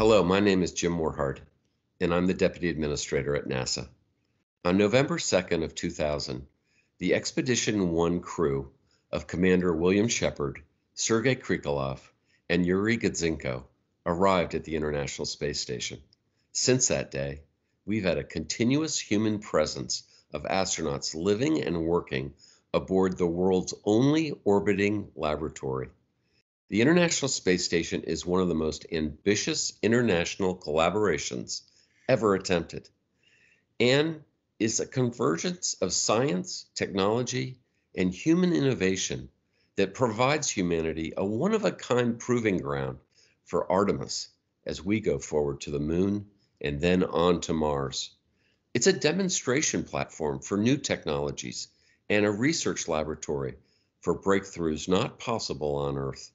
Hello, my name is Jim Morhard, and I'm the Deputy Administrator at NASA. On November 2nd of 2000, the Expedition 1 crew of Commander William Shepard, Sergei Krikalev, and Yuri Gudzinko arrived at the International Space Station. Since that day, we've had a continuous human presence of astronauts living and working aboard the world's only orbiting laboratory. The International Space Station is one of the most ambitious international collaborations ever attempted, and is a convergence of science, technology, and human innovation that provides humanity a one-of-a-kind proving ground for Artemis as we go forward to the moon and then on to Mars. It's a demonstration platform for new technologies and a research laboratory for breakthroughs not possible on Earth.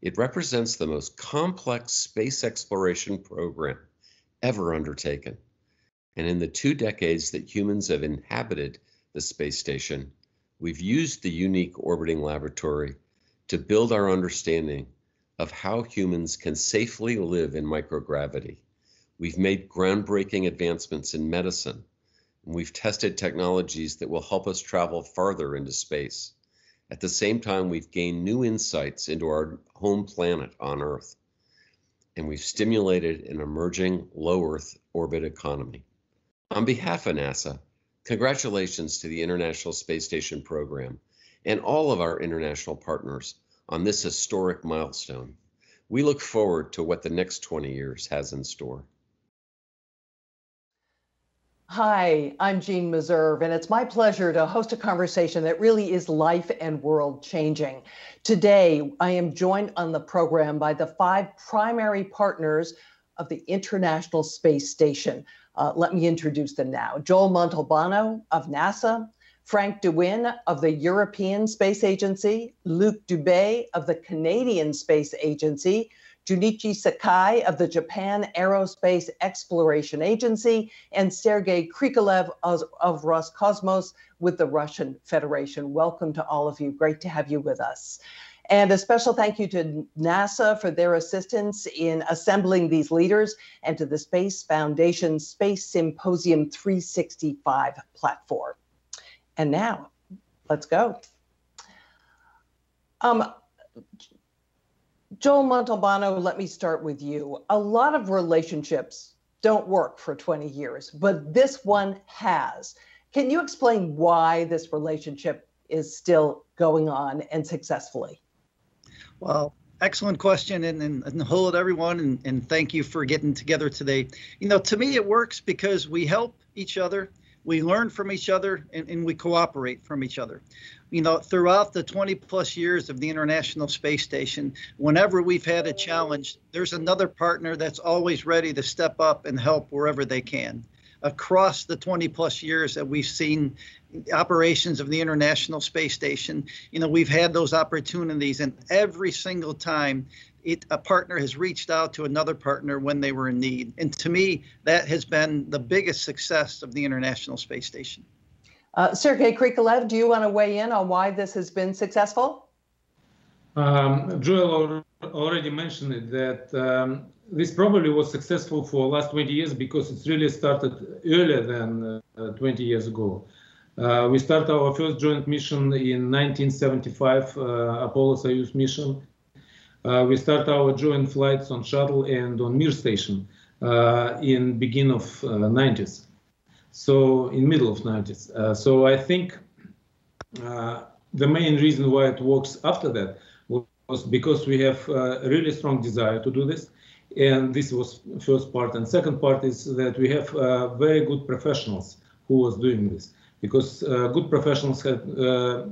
It represents the most complex space exploration program ever undertaken. And in the 2 decades that humans have inhabited the space station, we've used the unique orbiting laboratory to build our understanding of how humans can safely live in microgravity. We've made groundbreaking advancements in medicine, and we've tested technologies that will help us travel farther into space. At the same time, we've gained new insights into our home planet on Earth, and we've stimulated an emerging low Earth orbit economy. On behalf of NASA, congratulations to the International Space Station program and all of our international partners on this historic milestone. We look forward to what the next 20 years has in store. Hi, I'm Jean Meserve, and it's my pleasure to host a conversation that really is life and world changing. Today, I am joined on the program by the 5 primary partners of the International Space Station. Let me introduce them now. Joel Montalbano of NASA, Frank Dwind of the European Space Agency, Luc Debay of the Canadian Space Agency, Junichi Sakai of the Japan Aerospace Exploration Agency, and Sergei Krikalev of Roscosmos with the Russian Federation. Welcome to all of you. Great to have you with us. And a special thank you to NASA for their assistance in assembling these leaders, and to the Space Foundation Space Symposium 365 platform. And now, let's go. Joel Montalbano, let me start with you. A lot of relationships don't work for 20 years, but this one has. Can you explain why this relationship is still going on and successfully? Well, excellent question, and hello to everyone, and thank you for getting together today. You know, to me, it works because we help each other, we learn from each other, and we cooperate from each other. You know, throughout the 20+ years of the International Space Station, whenever we've had a challenge, there's another partner that's always ready to step up and help wherever they can. Across the 20+ years that we've seen operations of the International Space Station, you know, we've had those opportunities, and every single time a partner has reached out to another partner when they were in need. And to me, that has been the biggest success of the International Space Station. Sergei Krikalev, do you want to weigh in on why this has been successful? Joel already mentioned it, that this probably was successful for the last 20 years because it's really started earlier than 20 years ago. We started our first joint mission in 1975, Apollo-Soyuz mission. We started our joint flights on shuttle and on Mir station in beginning of 90s. So in middle of 90s. So I think the main reason why it works after that was because we have a really strong desire to do this. And this was first part. And second part is that we have very good professionals who was doing this. Because good professionals had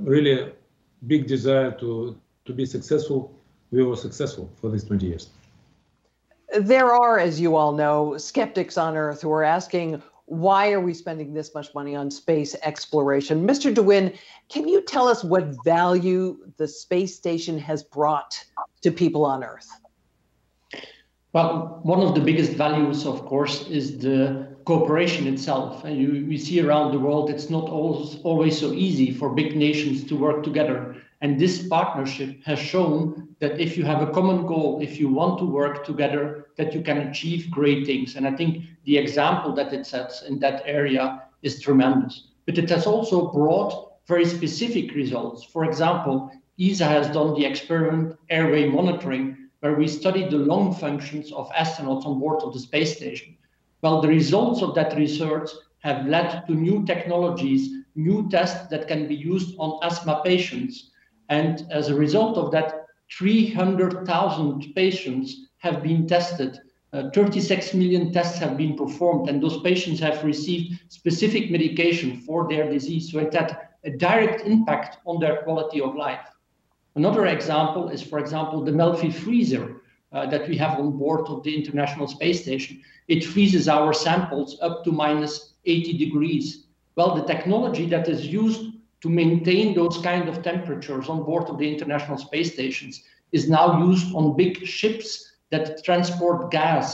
really big desire to be successful. We were successful for these 20 years. There are, as you all know, skeptics on Earth who are asking, why are we spending this much money on space exploration? Mr. Dwind, can you tell us what value the space station has brought to people on Earth? Well, one of the biggest values, of course, is the cooperation itself. And we see around the world, it's not always so easy for big nations to work together And this partnership has shown that if you have a common goal, if you want to work together, that you can achieve great things. And I think the example that it sets in that area is tremendous. But it has also brought very specific results. For example, ESA has done the experiment airway monitoring, where we studied the lung functions of astronauts on board of the space station. Well, the results of that research have led to new technologies, new tests that can be used on asthma patients. And as a result of that, 300,000 patients have been tested. 36 million tests have been performed, and those patients have received specific medication for their disease. So it had a direct impact on their quality of life. Another example is, for example, the Melfi freezer that we have on board of the International Space Station. It freezes our samples up to -80 degrees. Well, the technology that is used to maintain those kind of temperatures on board of the International Space Stations is now used on big ships that transport gas.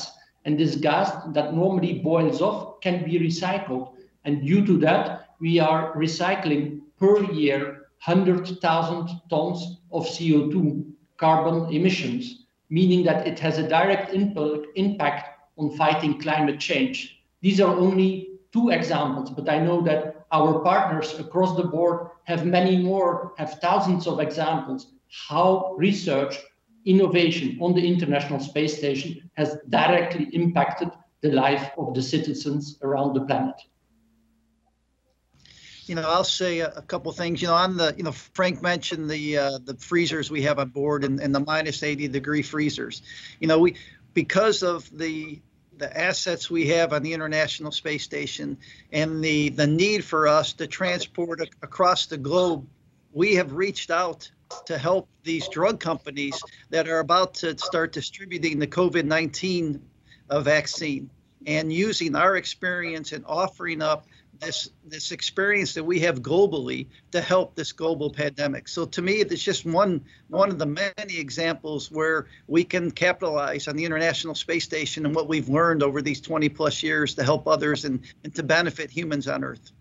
And this gas that normally boils off can be recycled. And due to that, we are recycling per year 100,000 tons of CO2 carbon emissions, meaning that it has a direct impact on fighting climate change. These are only two examples, but I know that our partners across the board have many more, have thousands of examples, how research, innovation on the International Space Station has directly impacted the life of the citizens around the planet. I'll say a couple things. On the, Frank mentioned the freezers we have on board and the -80 degree freezers. Because of the assets we have on the International Space Station and the need for us to transport across the globe, we have reached out to help these drug companies that are about to start distributing the COVID-19 vaccine, and using our experience and offering up this experience that we have globally to help this global pandemic. So to me, it's just one of the many examples where we can capitalize on the International Space Station and what we've learned over these 20 plus years to help others and to benefit humans on Earth.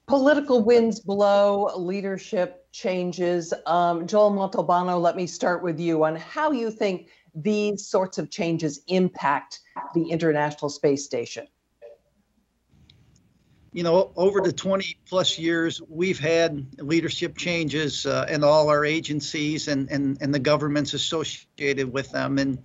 Political winds blow, leadership changes. Joel Montalbano, let me start with you on how you think these sorts of changes impact the International Space Station. Over the 20 plus years, we've had leadership changes in all our agencies and the governments associated with them. And,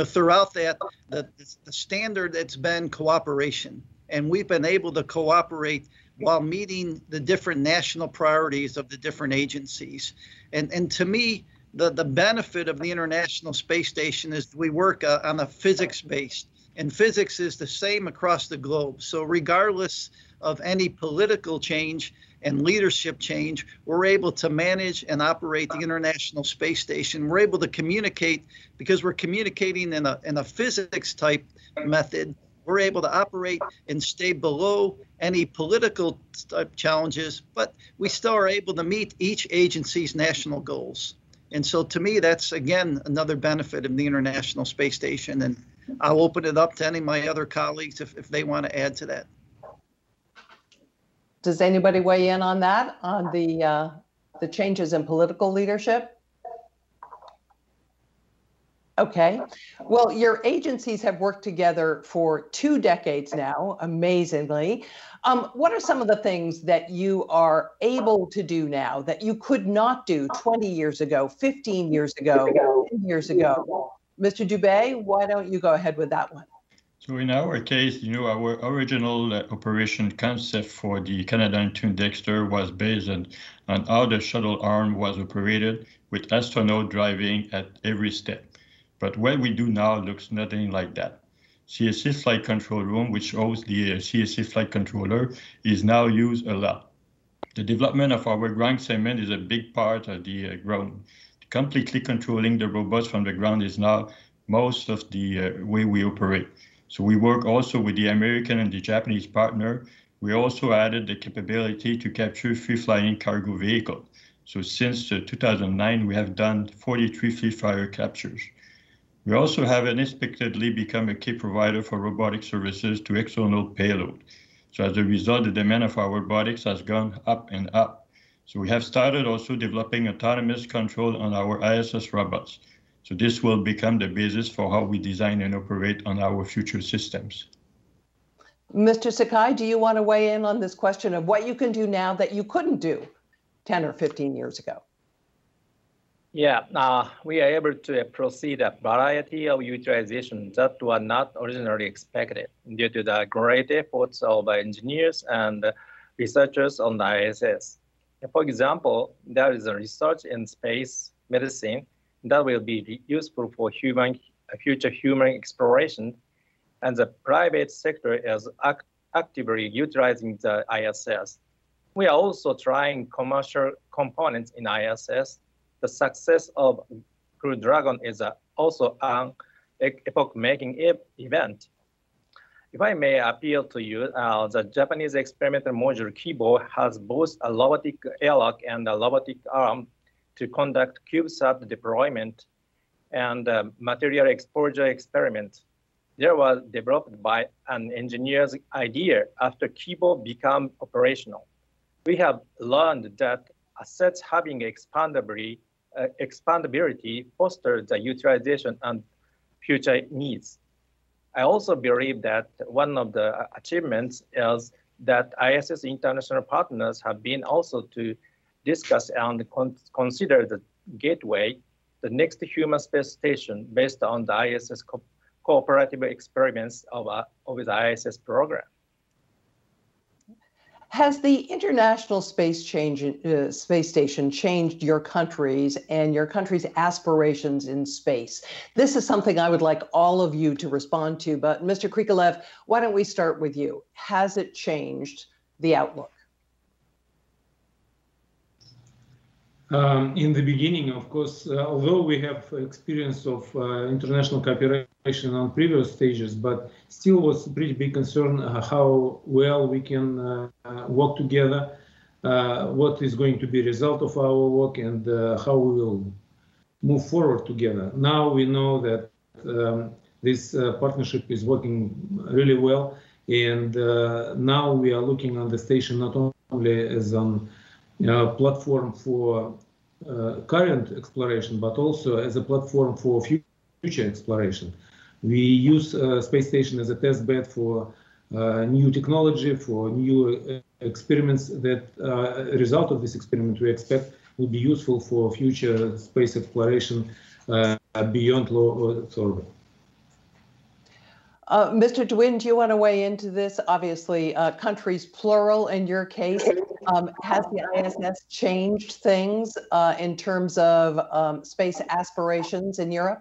throughout that, the standard that's been cooperation. And we've been able to cooperate while meeting the different national priorities of the different agencies. And to me, the benefit of the International Space Station is we work on a physics-based, and physics is the same across the globe. So regardless of any political change and leadership change, we're able to manage and operate the International Space Station. We're able to communicate because we're communicating in a physics type method. We're able to operate and stay below any political type challenges, but we still are able to meet each agency's national goals. And so to me, that's, again, another benefit of the International Space Station. And I'll open it up to any of my other colleagues if they want to add to that. Does anybody weigh in on that, on the changes in political leadership? Okay. Well, your agencies have worked together for 2 decades now, amazingly. What are some of the things that you are able to do now that you could not do 20 years ago, 15 years ago, 10 years ago? Mr. Debay, why don't you go ahead with that one? So in our case, our original operation concept for the Canadarm2 Dexter was based on how the shuttle arm was operated, with astronaut driving at every step. But what we do now looks nothing like that. CSC Flight Control Room, which hosts the CSC Flight Controller, is now used a lot. The development of our ground segment is a big part of the ground. Completely controlling the robots from the ground is now most of the way we operate. So we work also with the American and the Japanese partner. We also added the capability to capture free-flying cargo vehicles. So since 2009, we have done 43 free-flyer captures. We also have unexpectedly become a key provider for robotic services to external payload. So as a result, the demand of our robotics has gone up and up. So we have started also developing autonomous control on our ISS robots. So this will become the basis for how we design and operate on our future systems. Mr. Sakai, do you want to weigh in on this question of what you can do now that you couldn't do 10 or 15 years ago? Yeah, we are able to proceed a variety of utilization that were not originally expected due to the great efforts of engineers and researchers on the ISS. For example, there is a research in space medicine that will be useful for future human exploration, and the private sector is actively utilizing the ISS. We are also trying commercial components in ISS. The success of Crew Dragon is also an epoch-making event. If I may appeal to you, the Japanese experimental module Kibo has both a robotic airlock and a robotic arm to conduct CubeSat deployment and material exposure experiments. They were developed by an engineer's idea after Kibo became operational. We have learned that assets having expandability fosters the utilization and future needs. I also believe that one of the achievements is that ISS international partners have been also to discuss and consider the gateway, the next human space station based on the ISS cooperative experiments of the ISS program. Has the International Space Station changed your countries and your country's aspirations in space? This is something I would like all of you to respond to, but Mr. Krikalev, why don't we start with you? Has it changed the outlook? In the beginning, of course, although we have experience of international cooperation on previous stages, but still was a pretty big concern how well we can work together, what is going to be the result of our work, and how we will move forward together. Now we know that this partnership is working really well, and now we are looking on the station not only as an platform for current exploration, but also as a platform for future exploration. We use space station as a test bed for new technology, for new experiments that result of this experiment we expect will be useful for future space exploration beyond low Earth orbit. Mr. Dwind, do you want to weigh into this? Obviously, countries plural in your case. Has the ISS changed things in terms of space aspirations in Europe?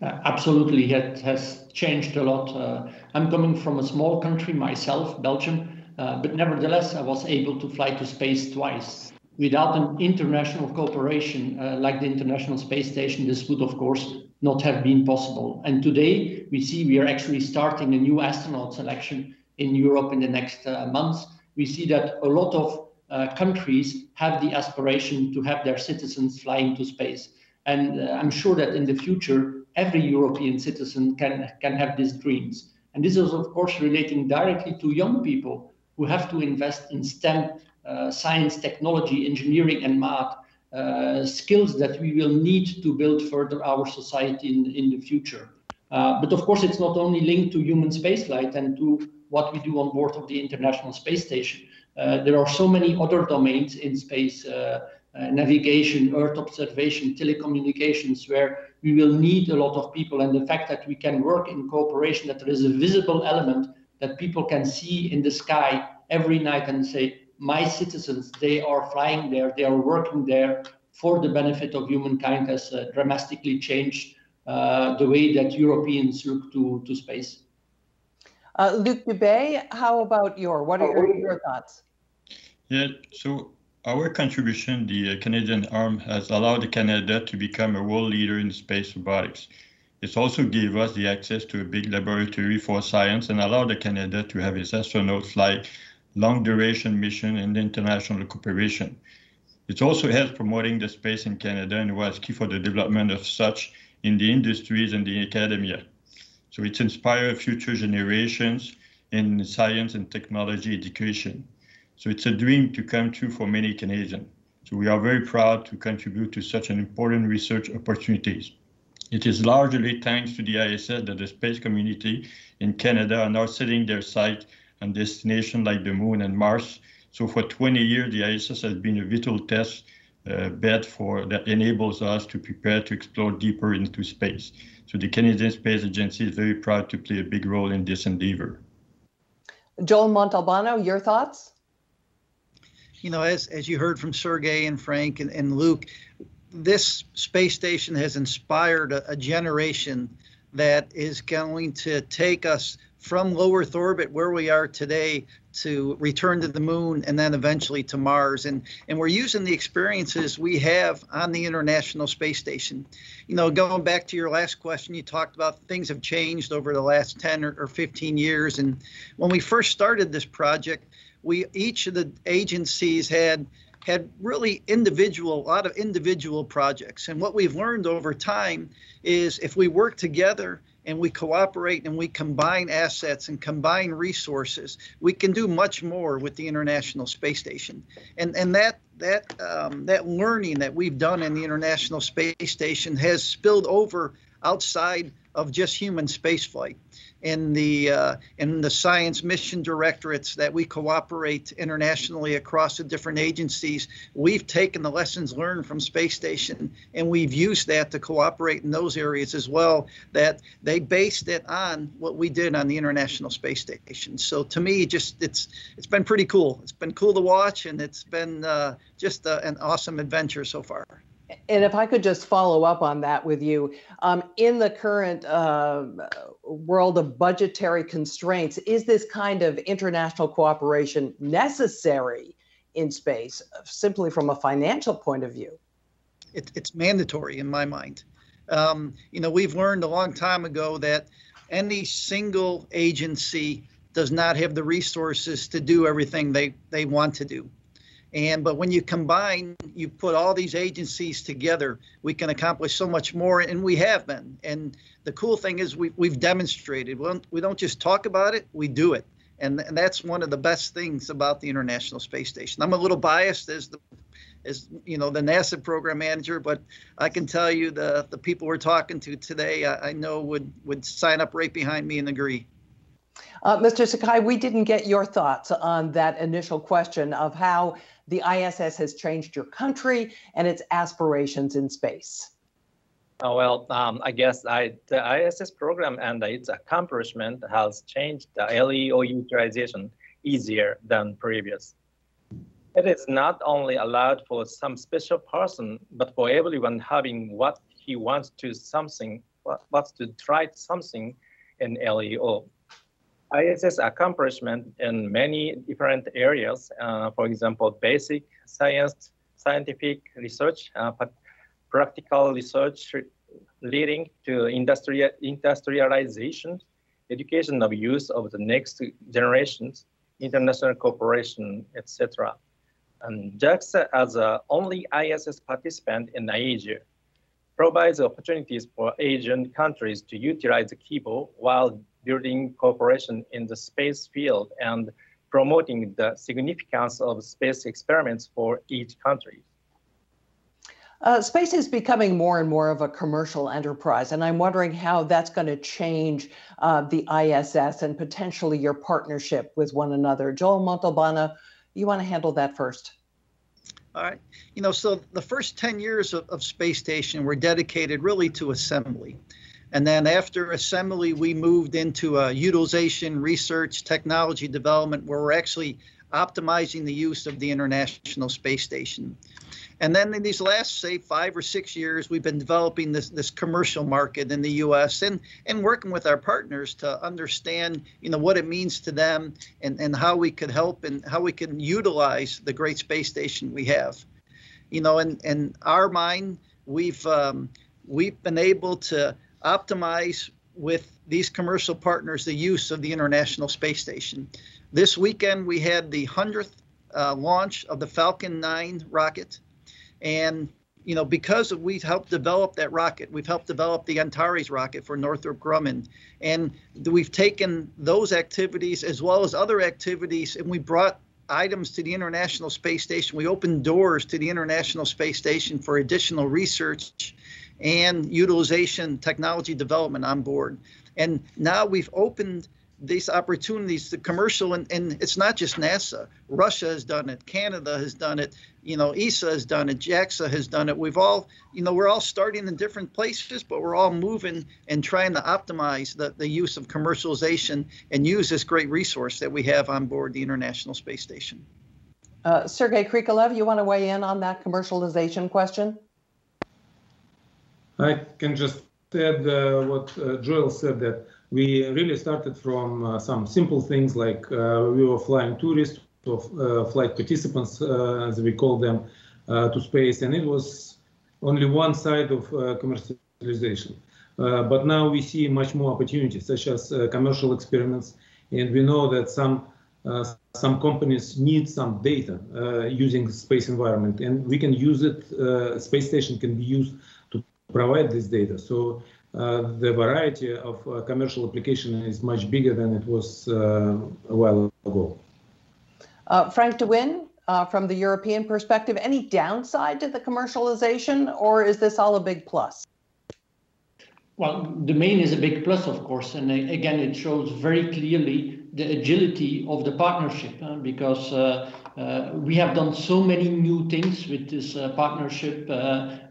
Absolutely, it has changed a lot. I'm coming from a small country myself, Belgium, but nevertheless, I was able to fly to space twice. Without an international cooperation like the International Space Station, this would, of course, not have been possible. And today, we see we are actually starting a new astronaut selection in Europe in the next months. We see that a lot of countries have the aspiration to have their citizens flying to space. And I'm sure that in the future, every European citizen can have these dreams. And this is, of course, relating directly to young people who have to invest in STEM, science, technology, engineering, and math, skills that we will need to build further our society in the future. But of course, it's not only linked to human spaceflight and to what we do on board of the International Space Station. There are so many other domains in space, navigation, Earth observation, telecommunications, where we will need a lot of people. And the fact that we can work in cooperation, that there is a visible element that people can see in the sky every night and say, my citizens, they are flying there, they are working there for the benefit of humankind, has dramatically changed the way that Europeans look to space. Luc Debay, how about what are your thoughts? Yeah, so our contribution, the Canadian arm, has allowed Canada to become a world leader in space robotics. It's also gave us the access to a big laboratory for science and allowed Canada to have its astronauts fly long-duration mission and international cooperation. It also helps promoting the space in Canada and was key for the development of such in the industries and the academia. So it inspires future generations in science and technology education. So it's a dream to come true for many Canadians. So we are very proud to contribute to such an important research opportunities. It is largely thanks to the ISS that the space community in Canada are now setting their sight on destinations like the Moon and Mars. So for 20 years, the ISS has been a vital test bed that enables us to prepare to explore deeper into space. So the Canadian Space Agency is very proud to play a big role in this endeavor. Joel Montalbano, your thoughts? You know, as you heard from Sergey and Frank and Luke, this space station has inspired a generation that is going to take us from low Earth orbit, where we are today, to return to the Moon and then eventually to Mars. And we're using the experiences we have on the International Space Station. You know, going back to your last question, you talked about things have changed over the last 10 or 15 years. And when we first started this project, each of the agencies had really a lot of individual projects. And what we've learned over time is if we work together and we cooperate and we combine assets and combine resources, we can do much more with the International Space Station. And that learning that we've done in the International Space Station has spilled over outside of just human spaceflight. In the science mission directorates that we cooperate internationally across the different agencies, we've taken the lessons learned from Space Station and we've used that to cooperate in those areas as well, that they based it on what we did on the International Space Station. So to me, it's been pretty cool. It's been cool to watch, and it's been just an awesome adventure so far. And if I could just follow up on that with you, in the current world of budgetary constraints, is this kind of international cooperation necessary in space, simply from a financial point of view? It's mandatory in my mind. You know, we've learned a long time ago that any single agency does not have the resources to do everything they want to do. But when you combine, you put all these agencies together, we can accomplish so much more, and we have been. And the cool thing is we've demonstrated. We don't just talk about it, we do it. And that's one of the best things about the International Space Station. I'm a little biased as you know, the NASA program manager, but I can tell you the people we're talking to today, I know would sign up right behind me and agree. Mr. Sakai, we didn't get your thoughts on that initial question of how the ISS has changed your country and its aspirations in space. I guess the ISS program and its accomplishment has changed the LEO utilization easier than previous. It is not only allowed for some special person, but for everyone having what he wants to try something in LEO. ISS accomplishment in many different areas, for example, basic science, scientific research, practical research leading to industrialization, education of use of the next generations, international cooperation, etc. And JAXA, as the only ISS participant in Asia, provides opportunities for Asian countries to utilize the KIBO while building cooperation in the space field and promoting the significance of space experiments for each country. Space is becoming more and more of a commercial enterprise, and I'm wondering how that's going to change the ISS and potentially your partnership with one another. Joel Montalbano, you want to handle that first? All right. You know, so the first 10 years of Space Station were dedicated really to assembly. And then after assembly, we moved into utilization, research, technology development, where we're actually optimizing the use of the International Space Station. And then in these last, say, 5 or 6 years, we've been developing this commercial market in the U.S. and working with our partners to understand, you know, what it means to them and how we could help and how we can utilize the great space station we have. You know, in our mind, we've been able to optimize with these commercial partners the use of the International Space Station. This weekend, we had the 100th launch of the Falcon 9 rocket. And, you know, because we helped develop that rocket, we've helped develop the Antares rocket for Northrop Grumman. And we've taken those activities as well as other activities, and we brought items to the International Space Station. We opened doors to the International Space Station for additional research and utilization, technology development on board. And now we've opened these opportunities to commercial, and it's not just NASA. Russia has done it, Canada has done it, ESA has done it, JAXA has done it. We've all, we're all starting in different places, but we're all moving and trying to optimize the use of commercialization and use this great resource that we have on board the International Space Station. Sergei Krikalev, you want to weigh in on that commercialization question? I can just add what Joel said, that we really started from some simple things like we were flying tourists or flight participants, as we call them, to space, and it was only one side of commercialization. But now we see much more opportunities, such as commercial experiments, and we know that some companies need some data using the space environment, and we can use it. Space station can be used to provide this data. So the variety of commercial application is much bigger than it was a while ago. Frank Dwind, from the European perspective, any downside to the commercialization, or is this all a big plus? Well, the main is a big plus, of course, and again, it shows very clearly the agility of the partnership, because we have done so many new things with this partnership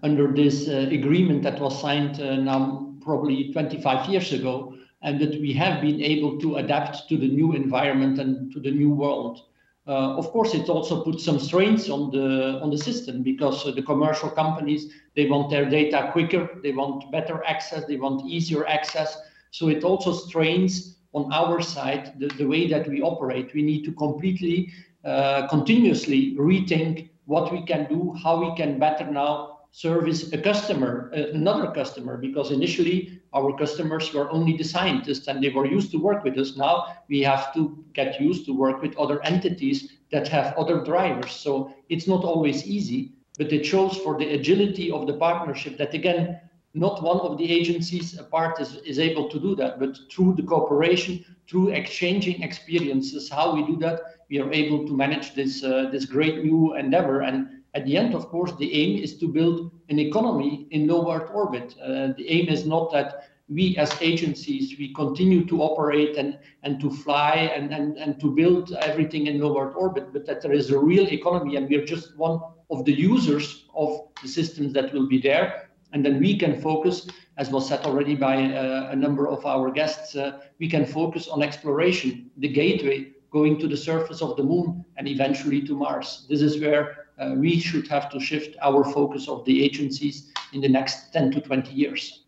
under this agreement that was signed now probably 25 years ago, and that we have been able to adapt to the new environment and to the new world. Of course, it also puts some strains on the system, because the commercial companies, they want their data quicker, they want better access, they want easier access. So it also strains on our side the way that we operate. We need to completely, continuously rethink what we can do, how we can better now service a customer, another customer, because initially our customers were only the scientists and they were used to work with us. Now we have to get used to work with other entities that have other drivers. So it's not always easy, but it shows for the agility of the partnership that, again, not one of the agencies apart is able to do that, but through the cooperation, through exchanging experiences, how we do that, we are able to manage this great new endeavor. And at the end, of course, the aim is to build an economy in low Earth orbit. The aim is not that we as agencies, we continue to operate and to fly and to build everything in low Earth orbit, but that there is a real economy and we are just one of the users of the systems that will be there. And then we can focus, as was said already by a number of our guests, we can focus on exploration, the gateway, going to the surface of the moon and eventually to Mars. This is where we should have to shift our focus of the agencies in the next 10 to 20 years.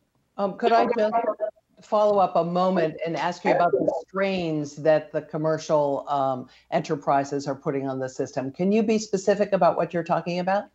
Could I just follow up a moment and ask you about the strains that the commercial enterprises are putting on the system? Can you be specific about what you're talking about?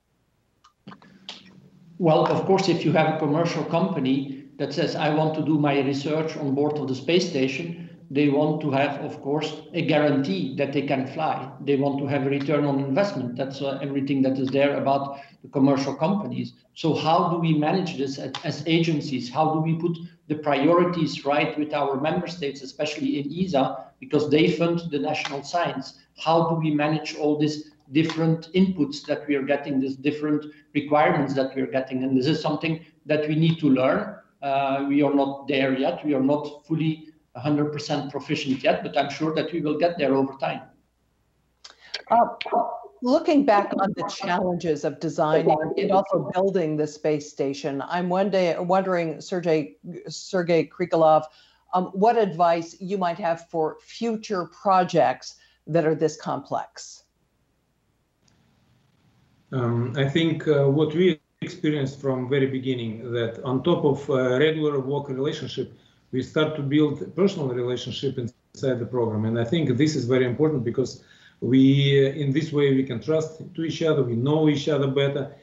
Well, of course, if you have a commercial company that says, I want to do my research on board of the space station, they want to have, of course, a guarantee that they can fly. They want to have a return on investment. That's everything that is there about the commercial companies. So how do we manage this as agencies? How do we put the priorities right with our member states, especially in ESA, because they fund the national science? How do we manage all these different inputs that we are getting, these different requirements that we are getting? And this is something that we need to learn. We are not there yet. We are not fully 100% proficient yet, but I'm sure that we will get there over time. Looking back on the challenges of designing and also building the space station, I'm wondering, Sergei Krikalev, what advice you might have for future projects that are this complex? I think what we experienced from very beginning, that on top of regular work relationship, we start to build a personal relationship inside the program. And I think this is very important because in this way, we can trust to each other, we know each other better.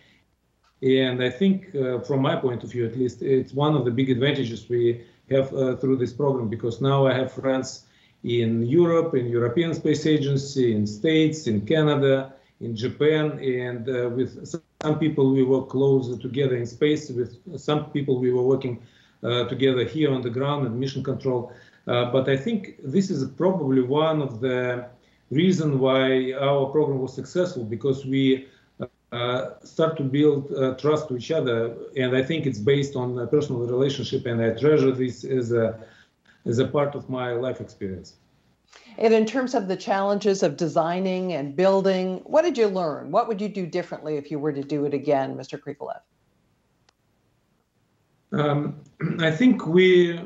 And I think from my point of view, at least, it's one of the big advantages we have through this program, because now I have friends in Europe, in European Space Agency, in States, in Canada, in Japan, and with some people we work closer together in space, with some people we were working together here on the ground and mission control. But I think this is probably one of the reason why our program was successful, because we start to build trust to each other, and I think it's based on a personal relationship, and I treasure this as a part of my life experience. And in terms of the challenges of designing and building, what did you learn? What would you do differently if you were to do it again, Mr. Krikalev? I think we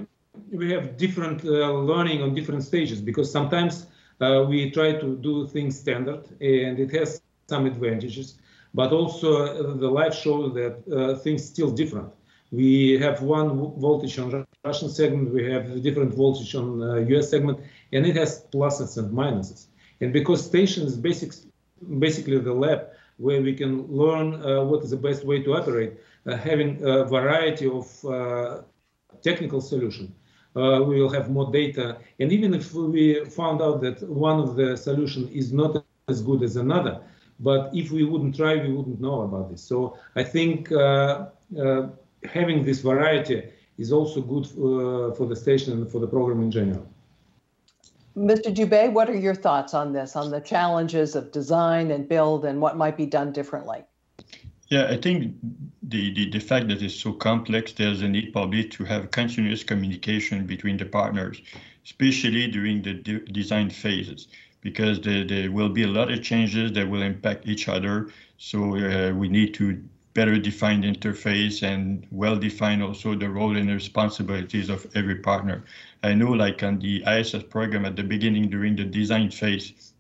have different learning on different stages, because sometimes we try to do things standard, and it has some advantages, but also the life shows that things still different. We have one voltage on Russian segment, we have different voltage on US segment, and it has pluses and minuses. And because station is basically the lab where we can learn what is the best way to operate, having a variety of technical solution, we will have more data. And even if we found out that one of the solution is not as good as another, but if we wouldn't try, we wouldn't know about this. So I think having this variety is also good for the station and for the program in general. Mr. Debay, what are your thoughts on this, on the challenges of design and build and what might be done differently? Yeah, I think the fact that it's so complex, there's a need probably to have continuous communication between the partners, especially during the design phases, because there will be a lot of changes that will impact each other. So we need to better define the interface and well define also the role and responsibilities of every partner. I know, like on the ISS program at the beginning during the design phase,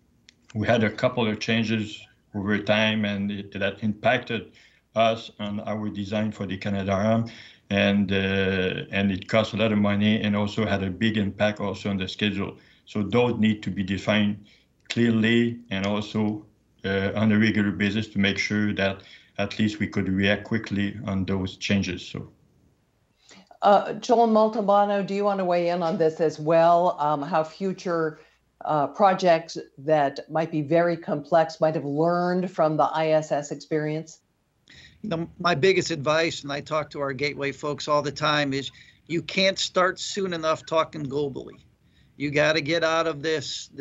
we had a couple of changes over time, and that impacted us on our design for the Canadarm, and it cost a lot of money and also had a big impact also on the schedule. So those need to be defined clearly and also on a regular basis to make sure that at least we could react quickly on those changes. So, Joel Montalbano, do you want to weigh in on this as well? How future projects that might be very complex might have learned from the ISS experience? You know, my biggest advice, and I talk to our Gateway folks all the time, is you can't start soon enough talking globally. You got to get out of this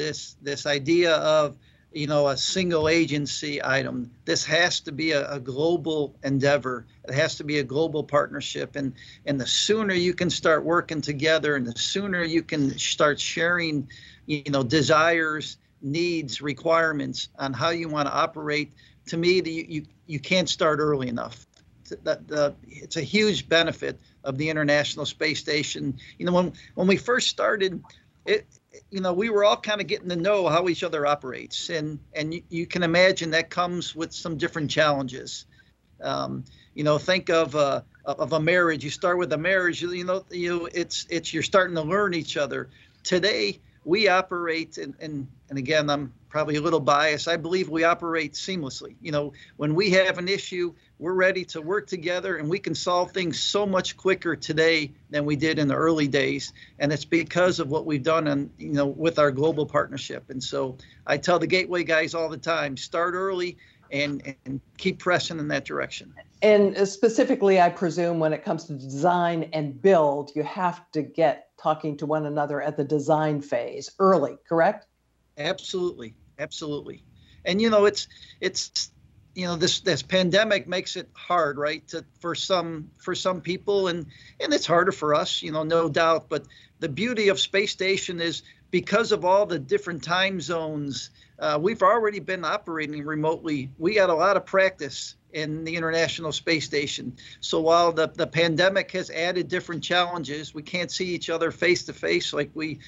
idea of, you know, a single agency item. This has to be a global endeavor. It has to be a global partnership. And the sooner you can start working together, and the sooner you can start sharing, you know, desires, needs, requirements on how you want to operate, to me, you can't start early enough. It's a huge benefit of the International Space Station. You know, when we first started, you know, we were all kind of getting to know how each other operates, and you can imagine that comes with some different challenges. You know, think of a marriage. You start with a marriage. You're starting to learn each other. Today we operate, and again, I'm probably a little biased. I believe we operate seamlessly. You know, when we have an issue, we're ready to work together, and we can solve things so much quicker today than we did in the early days. And it's because of what we've done, and you know, with our global partnership. And so I tell the Gateway guys all the time: start early and keep pressing in that direction. And specifically, I presume when it comes to design and build, you have to get talking to one another at the design phase early, correct? Absolutely. Absolutely. And, you know, it's you know, this pandemic makes it hard, right, for some people, and it's harder for us, you know, no doubt. But the beauty of Space Station is, because of all the different time zones, we've already been operating remotely. We got a lot of practice in the International Space Station. So while the pandemic has added different challenges, we can't see each other face to face like we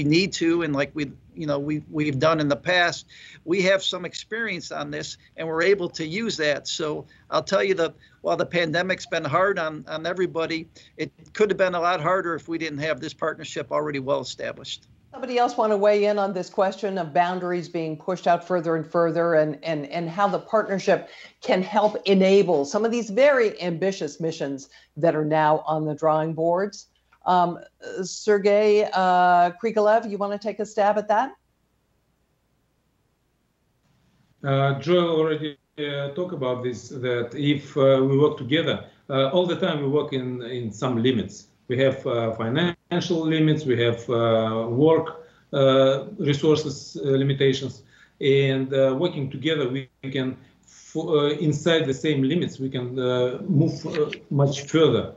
need to, and like we've done in the past. We have some experience on this, and we're able to use that. So I'll tell you that while the pandemic's been hard on everybody, it could have been a lot harder if we didn't have this partnership already well established. Somebody else want to weigh in on this question of boundaries being pushed out further and further, and how the partnership can help enable some of these very ambitious missions that are now on the drawing boards? Sergei Krikalev, you want to take a stab at that? Joel already talked about this, that if we work together, all the time we work in some limits. We have financial limits, we have work resources limitations, and working together, we can, inside the same limits, we can move much further.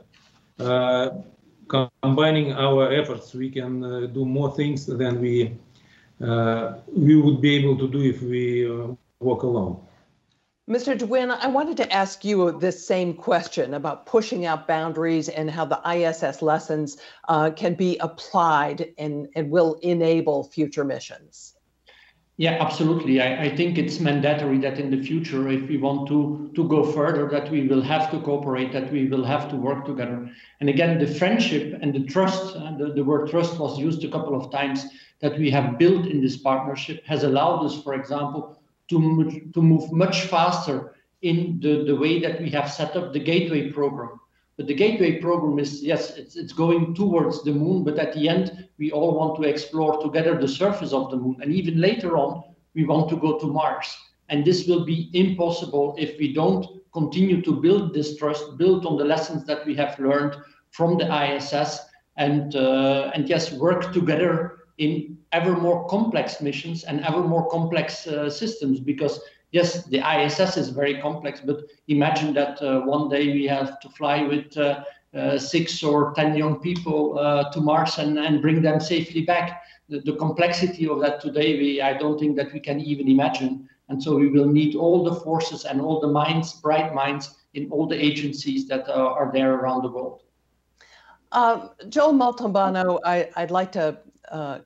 Combining our efforts, we can do more things than we would be able to do if we work alone. Mr. Dwind, I wanted to ask you this same question about pushing out boundaries and how the ISS lessons can be applied and will enable future missions. Yeah, absolutely. I think it's mandatory that in the future, if we want to go further, that we will have to cooperate, that we will have to work together. And again, the friendship and the trust, the word trust was used a couple of times, that we have built in this partnership has allowed us, for example, to move much faster in the way that we have set up the Gateway program. But the Gateway program is, yes, it's going towards the moon, but at the end, we all want to explore together the surface of the moon. And even later on, we want to go to Mars. And this will be impossible if we don't continue to build this trust, build on the lessons that we have learned from the ISS, and yes, work together in ever more complex missions and ever more complex systems, because yes, the ISS is very complex, but imagine that one day we have to fly with 6 or 10 young people to Mars and bring them safely back. The complexity of that today, I don't think that we can even imagine. And so we will need all the forces and all the minds, bright minds in all the agencies that are there around the world. Joel Montalbano, I'd like to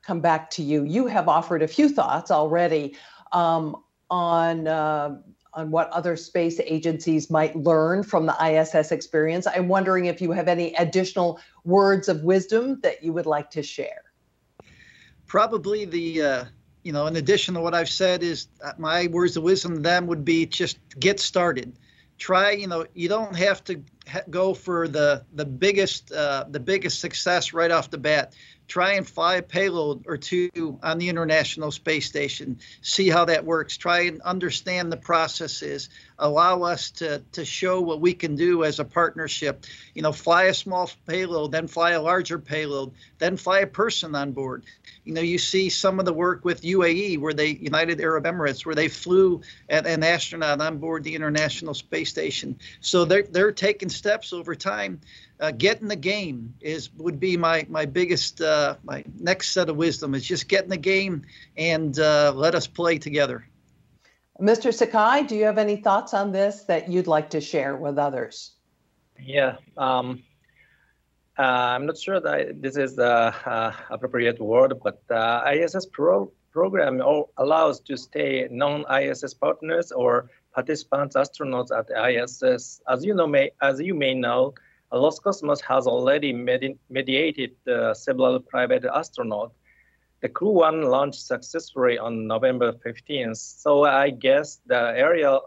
come back to you. You have offered a few thoughts already on what other space agencies might learn from the ISS experience. I'm wondering if you have any additional words of wisdom that you would like to share. Probably the, in addition to what I've said, is my words of wisdom to them would be just get started. Try, you don't have to go for the biggest success right off the bat. Try and fly a payload or two on the International Space Station. See how that works. Try and understand the processes. Allow us to show what we can do as a partnership. Fly a small payload, then fly a larger payload, then fly a person on board. You see some of the work with UAE, United Arab Emirates, where they flew an astronaut on board the International Space Station. So they're taking steps over time. Get in the game would be my biggest, my next set of wisdom, is just get in the game and let us play together. Mr. Sakai, do you have any thoughts on this that you'd like to share with others? Yeah, I'm not sure that this is the appropriate word, but ISS program allows to stay non-ISS partners or participants astronauts at the ISS. As you may know, Roscosmos has already mediated several private astronauts. The Crew 1 launched successfully on November 15th. So I guess the era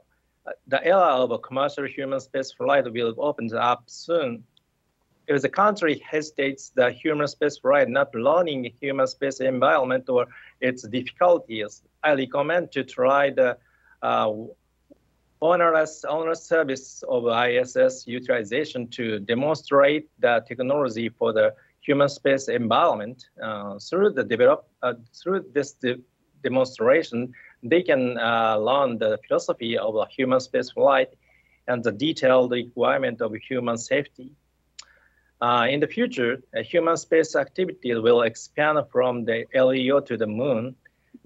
of commercial human space flight will open up soon. If the country hesitates the human space flight, not learning human space environment or its difficulties, I recommend to try the onerous service of ISS utilization to demonstrate the technology for the human space environment. Through this demonstration, they can learn the philosophy of a human space flight and the detailed requirement of human safety. In the future, human space activities will expand from the LEO to the moon,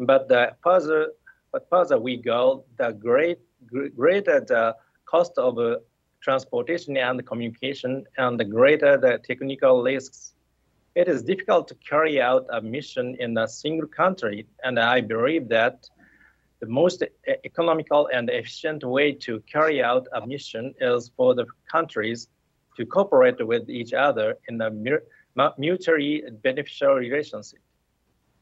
but further we go, the greater the cost of transportation and communication, and the greater the technical risks. It is difficult to carry out a mission in a single country, and I believe that the most economical and efficient way to carry out a mission is for the countries to cooperate with each other in a mutually beneficial relationship.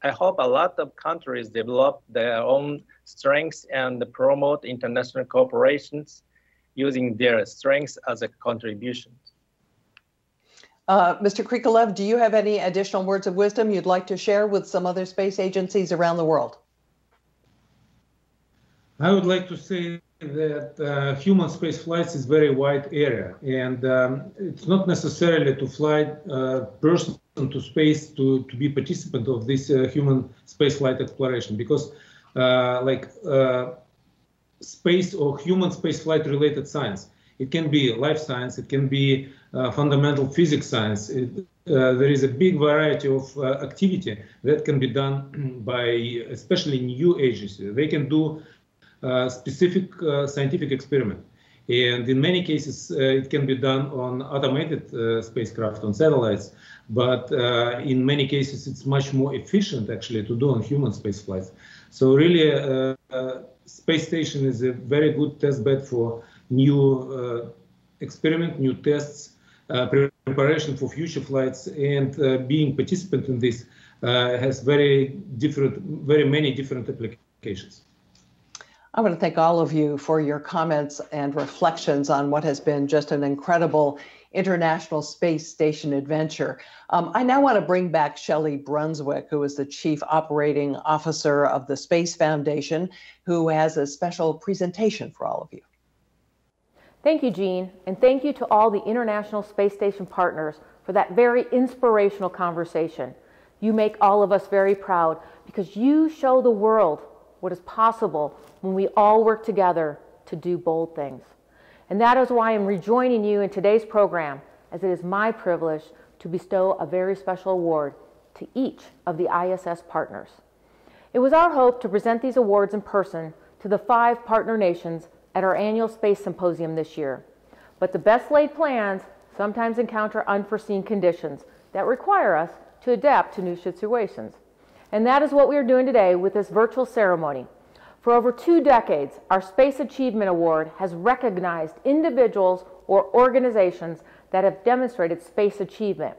I hope a lot of countries develop their own strengths and promote international cooperations using their strengths as a contribution. Mr. Krikalev, do you have any additional words of wisdom you'd like to share with some other space agencies around the world? I would like to say that human space flights is very wide area, and it's not necessarily to fly personal to space to be participant of this human spaceflight exploration, because space or human spaceflight related science, it can be life science, it can be fundamental physics science. There is a big variety of activity that can be done by especially new agencies. They can do specific scientific experiment. And in many cases, it can be done on automated spacecraft, on satellites. But in many cases, it's much more efficient actually to do on human space flights. So really, space station is a very good test bed for new experiment, new tests, preparation for future flights, and being participant in this has very many different applications. I want to thank all of you for your comments and reflections on what has been just an incredible International Space Station adventure. I now want to bring back Shelley Brunswick, who is the Chief Operating Officer of the Space Foundation, who has a special presentation for all of you. Thank you, Jean, and thank you to all the International Space Station partners for that very inspirational conversation. You make all of us very proud because you show the world what is possible when we all work together to do bold things. And that is why I'm rejoining you in today's program, as it is my privilege to bestow a very special award to each of the ISS partners. It was our hope to present these awards in person to the 5 partner nations at our annual Space Symposium this year. But the best laid plans sometimes encounter unforeseen conditions that require us to adapt to new situations. And that is what we are doing today with this virtual ceremony. For over 2 decades, our Space Achievement Award has recognized individuals or organizations that have demonstrated space achievement,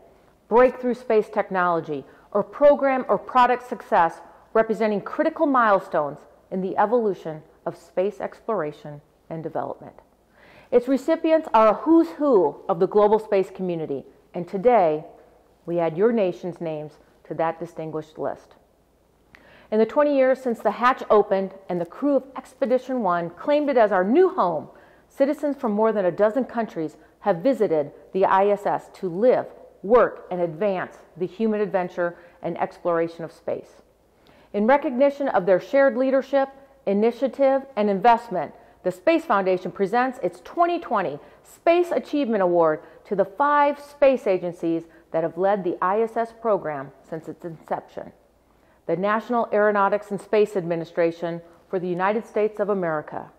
breakthrough space technology, or program or product success representing critical milestones in the evolution of space exploration and development. Its recipients are a who's who of the global space community, and today we add your nation's names to that distinguished list. In the 20 years since the hatch opened and the crew of Expedition 1 claimed it as our new home, citizens from more than a dozen countries have visited the ISS to live, work, and advance the human adventure and exploration of space. In recognition of their shared leadership, initiative, and investment, the Space Foundation presents its 2020 Space Achievement Award to the 5 space agencies that have led the ISS program since its inception: the National Aeronautics and Space Administration for the United States of America,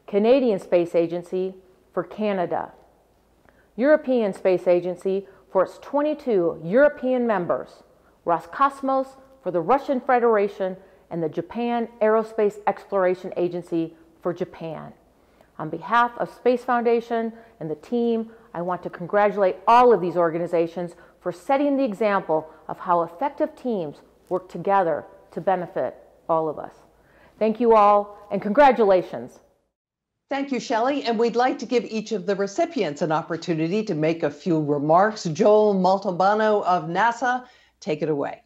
Canadian Space Agency for Canada, European Space Agency for its 22 European members, Roscosmos for the Russian Federation, and the Japan Aerospace Exploration Agency for Japan. On behalf of Space Foundation and the team, I want to congratulate all of these organizations for setting the example of how effective teams work together to benefit all of us. Thank you all, and congratulations. Thank you, Shelley. And we'd like to give each of the recipients an opportunity to make a few remarks. Joel Montalbano of NASA, take it away.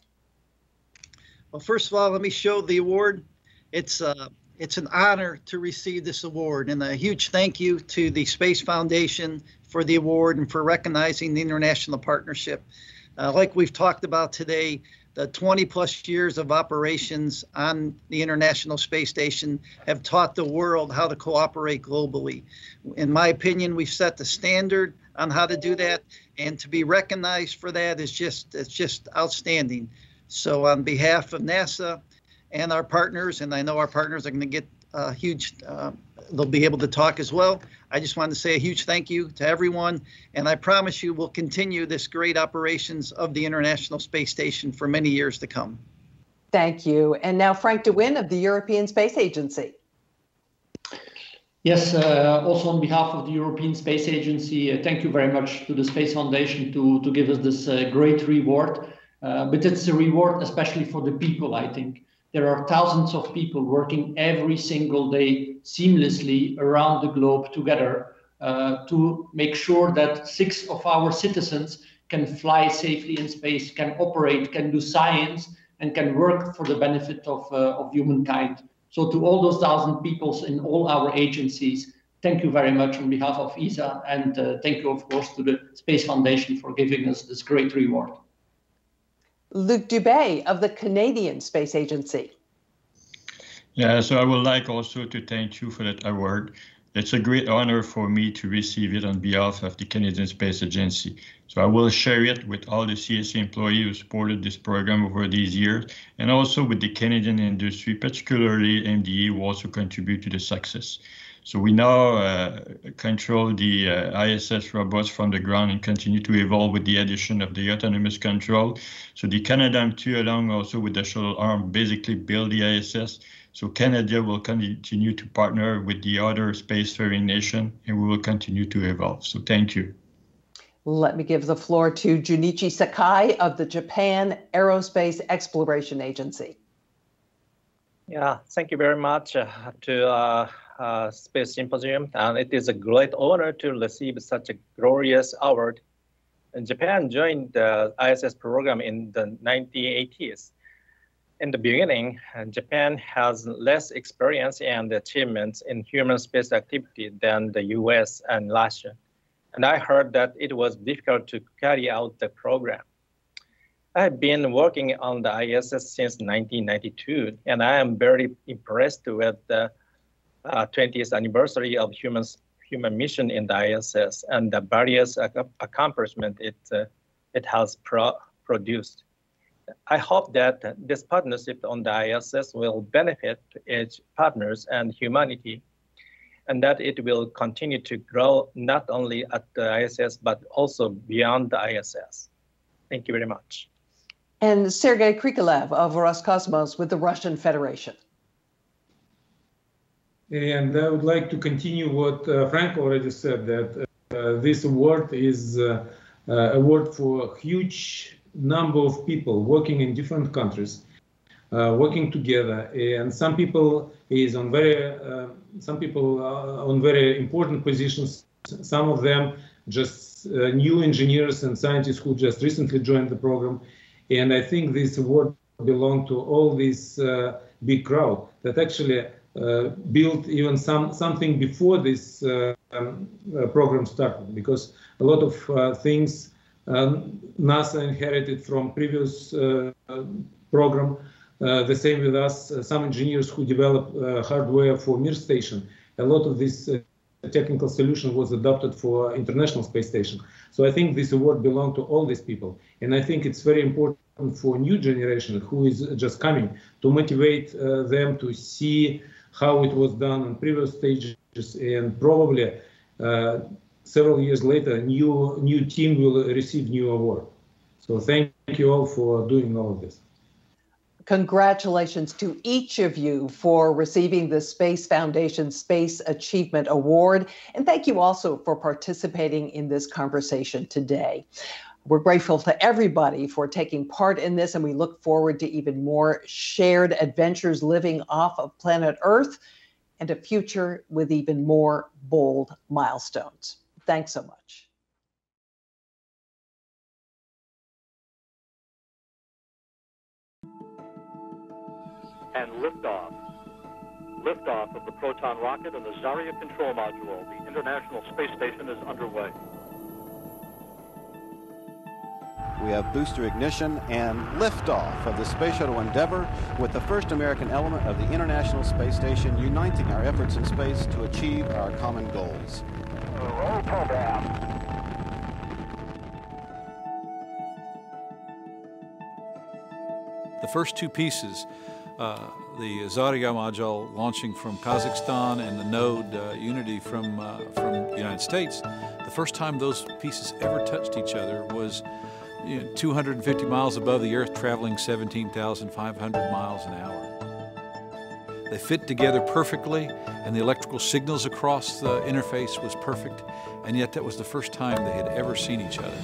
Well, first of all, let me show the award. It's an honor to receive this award, and a huge thank you to the Space Foundation for the award and for recognizing the international partnership. Like we've talked about today, the 20+ years of operations on the International Space Station have taught the world how to cooperate globally. In my opinion, we've set the standard on how to do that, and to be recognized for that is just outstanding. So on behalf of NASA and our partners, and I know our partners are going to get a huge, they'll be able to talk as well. I just wanted to say a huge thank you to everyone, and I promise you we'll continue this great operations of the International Space Station for many years to come. Thank you. And now Frank DeWin of the European Space Agency. Yes, also on behalf of the European Space Agency, thank you very much to the Space Foundation to give us this great reward. But it's a reward especially for the people, I think. There are thousands of people working every single day seamlessly around the globe together to make sure that 6 of our citizens can fly safely in space, can operate, can do science, and can work for the benefit of humankind. So to all those 1,000 people in all our agencies, thank you very much on behalf of ESA, and thank you, of course, to the Space Foundation for giving us this great reward. Luc Debay of the Canadian Space Agency. Yeah, so I would like also to thank you for that award. It's a great honor for me to receive it on behalf of the Canadian Space Agency. So I will share it with all the CSA employees who supported this program over these years, and also with the Canadian industry, particularly MDA, who also contribute to the success. So we now control the ISS robots from the ground and continue to evolve with the addition of the autonomous control. So the Canadarm2, along also with the shuttle arm, basically build the ISS. So Canada will continue to partner with the other spacefaring nation, and we will continue to evolve. So thank you. Let me give the floor to Junichi Sakai of the Japan Aerospace Exploration Agency. Yeah, thank you very much to Space Symposium, and it is a great honor to receive such a glorious award. And Japan joined the ISS program in the 1980s. In the beginning, Japan has less experience and achievements in human space activity than the US and Russia. And I heard that it was difficult to carry out the program. I have been working on the ISS since 1992, and I am very impressed with the 20th anniversary of human mission in the ISS and the various accomplishments it has produced. I hope that this partnership on the ISS will benefit its partners and humanity, and that it will continue to grow not only at the ISS, but also beyond the ISS. Thank you very much. And Sergei Krikalev of Roscosmos with the Russian Federation. And I would like to continue what Frank already said, that this award is an award for a huge number of people working in different countries, working together, and some people on very important positions. Some of them just new engineers and scientists who just recently joined the program. And I think this award belongs to all this big crowd that actually built even something before this program started, because a lot of things NASA inherited from previous program. The same with us, some engineers who developed hardware for Mir station. A lot of this technical solution was adopted for International Space Station. So I think this award belongs to all these people. And I think it's very important for new generation who is just coming to motivate them to see how it was done on previous stages, and probably several years later, new team will receive new award. So thank you all for doing all of this. Congratulations to each of you for receiving the Space Foundation Space Achievement Award. And thank you also for participating in this conversation today. We're grateful to everybody for taking part in this, and we look forward to even more shared adventures living off of planet Earth and a future with even more bold milestones. Thanks so much. And liftoff. Liftoff of the Proton rocket and the Zarya control module. The International Space Station is underway. We have booster ignition and liftoff of the Space Shuttle Endeavour with the first American element of the International Space Station, uniting our efforts in space to achieve our common goals. Roll program. The first two pieces, the Zarya module launching from Kazakhstan and the node Unity from the United States, the first time those pieces ever touched each other was 250 miles above the Earth, traveling 17,500 miles an hour. They fit together perfectly, and the electrical signals across the interface was perfect, and yet that was the first time they had ever seen each other.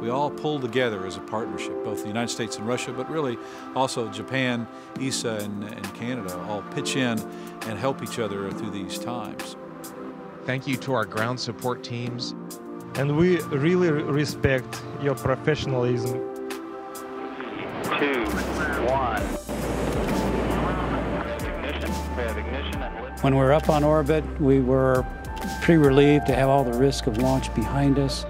we all pull together as a partnership, both the United States and Russia, but really also Japan, ESA, and Canada all pitch in and help each other through these times. Thank you to our ground support teams. And we really respect your professionalism. 2, 1. Ignition. We have ignition and lift. When we were up on orbit, we were pretty relieved to have all the risk of launch behind us.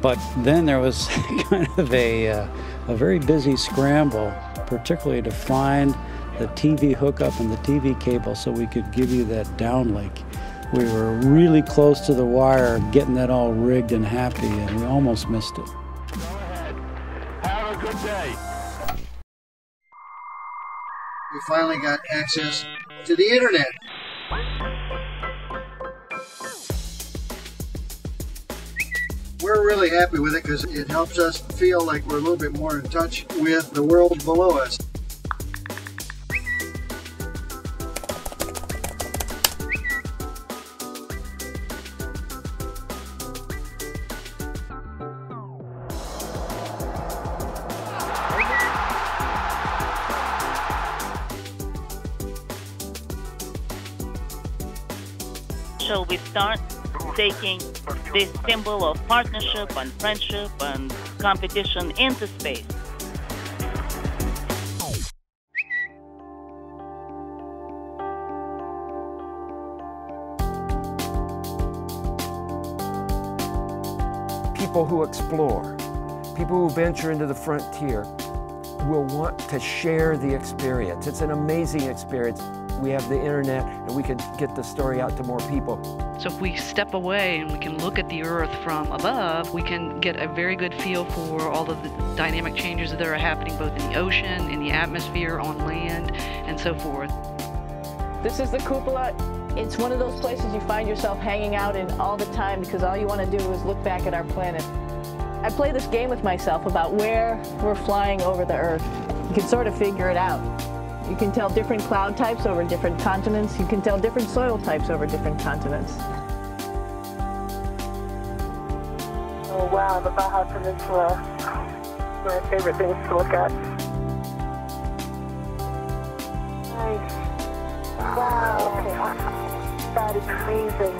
But then there was kind of a very busy scramble, particularly to find the TV hookup and the TV cable so we could give you that downlink. We were really close to the wire, getting that all rigged and happy, and we almost missed it. Go ahead. Have a good day. We finally got access to the internet. We're really happy with it because it helps us feel like we're a little bit more in touch with the world below us. Shall we start taking this symbol of partnership and friendship and competition into space? People who explore, people who venture into the frontier will want to share the experience. It's an amazing experience. We have the internet and we can get the story out to more people. So if we step away and we can look at the Earth from above, we can get a very good feel for all of the dynamic changes that are happening both in the ocean, in the atmosphere, on land, and so forth. This is the cupola. It's one of those places you find yourself hanging out in all the time because all you want to do is look back at our planet. I play this game with myself about where we're flying over the Earth. You can sort of figure it out. You can tell different cloud types over different continents. You can tell different soil types over different continents. Oh wow, the Baja Peninsula. My favorite things to look at. Nice. Wow. That is amazing.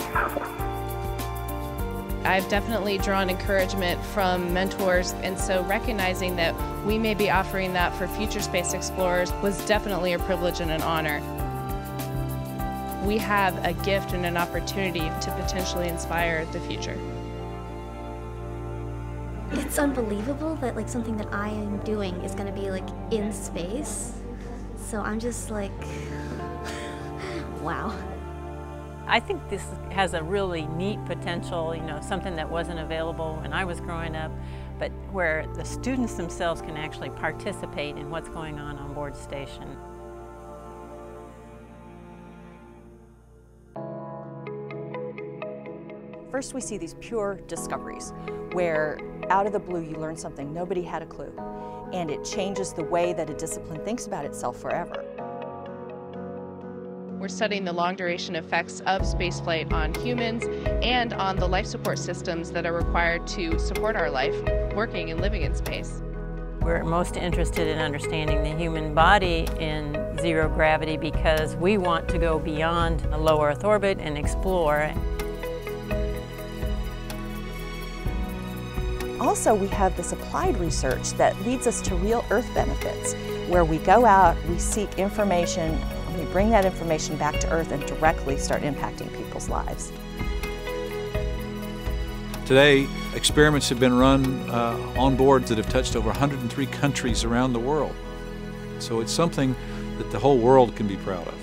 I've definitely drawn encouragement from mentors, and so recognizing that we may be offering that for future space explorers was definitely a privilege and an honor. We have a gift and an opportunity to potentially inspire the future. It's unbelievable that like something that I am doing is going to be like in space. So I'm just like, wow. I think this has a really neat potential, you know, something that wasn't available when I was growing up, but where the students themselves can actually participate in what's going on board station. First, we see these pure discoveries, where out of the blue you learn something, nobody had a clue, and it changes the way that a discipline thinks about itself forever. We're studying the long-duration effects of spaceflight on humans and on the life support systems that are required to support our life, working and living in space. We're most interested in understanding the human body in zero gravity because we want to go beyond a low Earth orbit and explore. Also, we have this applied research that leads us to real Earth benefits, where we go out, we seek information, we bring that information back to Earth and directly start impacting people's lives. Today, experiments have been run on board that have touched over 103 countries around the world. So it's something that the whole world can be proud of.